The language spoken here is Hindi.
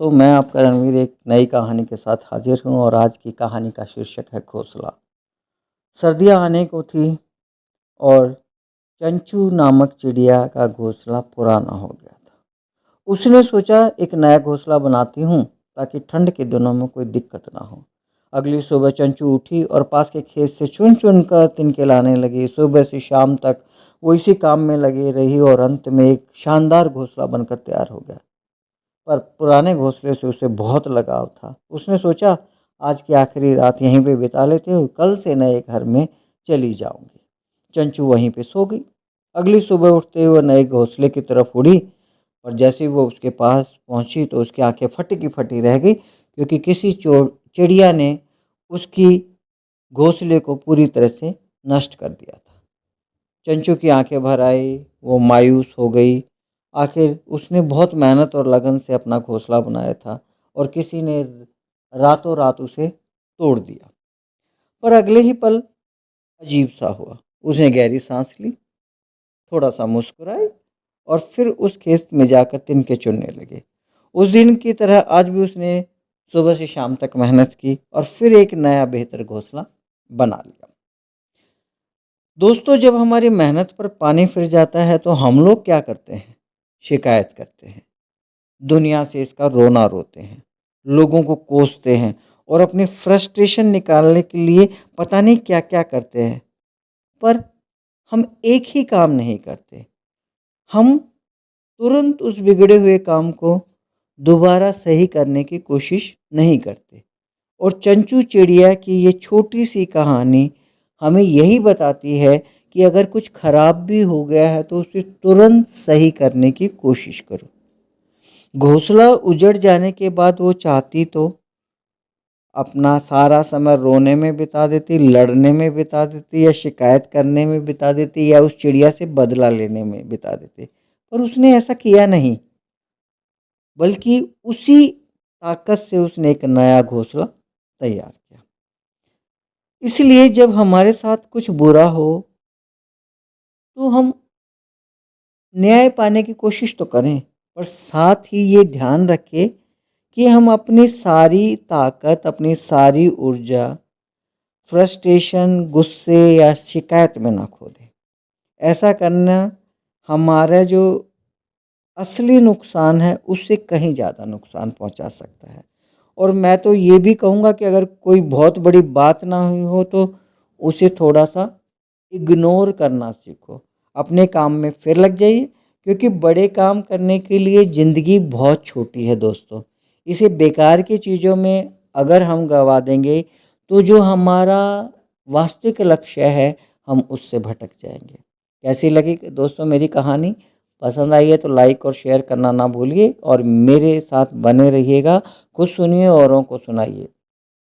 तो मैं आपका रणवीर एक नई कहानी के साथ हाजिर हूँ और आज की कहानी का शीर्षक है घोंसला। सर्दियाँ आने को थी और चंचू नामक चिड़िया का घोंसला पुराना हो गया था। उसने सोचा एक नया घोंसला बनाती हूँ ताकि ठंड के दिनों में कोई दिक्कत ना हो। अगली सुबह चंचू उठी और पास के खेत से चुन चुन कर तिनके लाने लगी। सुबह से शाम तक वो इसी काम में लगी रही और अंत में एक शानदार घोंसला बनकर तैयार हो गया। पर पुराने घोंसले से उसे बहुत लगाव था। उसने सोचा आज की आखिरी रात यहीं पे बिता लेती हूँ, कल से नए घर में चली जाऊंगी। चंचू वहीं पे सो गई। अगली सुबह उठते हुए नए घोंसले की तरफ उड़ी और जैसे ही वो उसके पास पहुंची तो उसकी आंखें फटी की फटी रह गई, क्योंकि किसी चोर चिड़िया ने उसकी घोंसले को पूरी तरह से नष्ट कर दिया था। चंचू की आंखें भर आई, वो मायूस हो गई। आखिर उसने बहुत मेहनत और लगन से अपना घोंसला बनाया था और किसी ने रातों रात उसे तोड़ दिया। पर अगले ही पल अजीब सा हुआ। उसने गहरी सांस ली, थोड़ा सा मुस्कुराई और फिर उस खेत में जाकर तिनके चुनने लगे। उस दिन की तरह आज भी उसने सुबह से शाम तक मेहनत की और फिर एक नया बेहतर घोंसला बना लिया। दोस्तों, जब हमारी मेहनत पर पानी फिर जाता है तो हम लोग क्या करते हैं? शिकायत करते हैं, दुनिया से इसका रोना रोते हैं, लोगों को कोसते हैं और अपनी फ्रस्ट्रेशन निकालने के लिए पता नहीं क्या क्या करते हैं। पर हम एक ही काम नहीं करते, हम तुरंत उस बिगड़े हुए काम को दोबारा सही करने की कोशिश नहीं करते। और चंचू चिड़िया की ये छोटी सी कहानी हमें यही बताती है कि अगर कुछ खराब भी हो गया है तो उसे तुरंत सही करने की कोशिश करो। घोंसला उजड़ जाने के बाद वो चाहती तो अपना सारा समय रोने में बिता देती, लड़ने में बिता देती, या शिकायत करने में बिता देती, या उस चिड़िया से बदला लेने में बिता देती। पर उसने ऐसा किया नहीं, बल्कि उसी ताकत से उसने एक नया घोंसला तैयार किया। इसलिए जब हमारे साथ कुछ बुरा हो तो हम न्याय पाने की कोशिश तो करें, पर साथ ही ये ध्यान रखें कि हम अपनी सारी ताकत, अपनी सारी ऊर्जा फ्रस्ट्रेशन, गुस्से या शिकायत में ना खो दें। ऐसा करना हमारा जो असली नुकसान है उससे कहीं ज़्यादा नुकसान पहुंचा सकता है। और मैं तो ये भी कहूँगा कि अगर कोई बहुत बड़ी बात ना हुई हो तो उसे थोड़ा सा इग्नोर करना सीखो, अपने काम में फिर लग जाइए, क्योंकि बड़े काम करने के लिए ज़िंदगी बहुत छोटी है दोस्तों। इसे बेकार की चीज़ों में अगर हम गवा देंगे तो जो हमारा वास्तविक लक्ष्य है हम उससे भटक जाएंगे। कैसी लगी दोस्तों मेरी कहानी? पसंद आई है तो लाइक और शेयर करना ना भूलिए और मेरे साथ बने रहिएगा। खुद सुनिए, औरों को सुनाइए।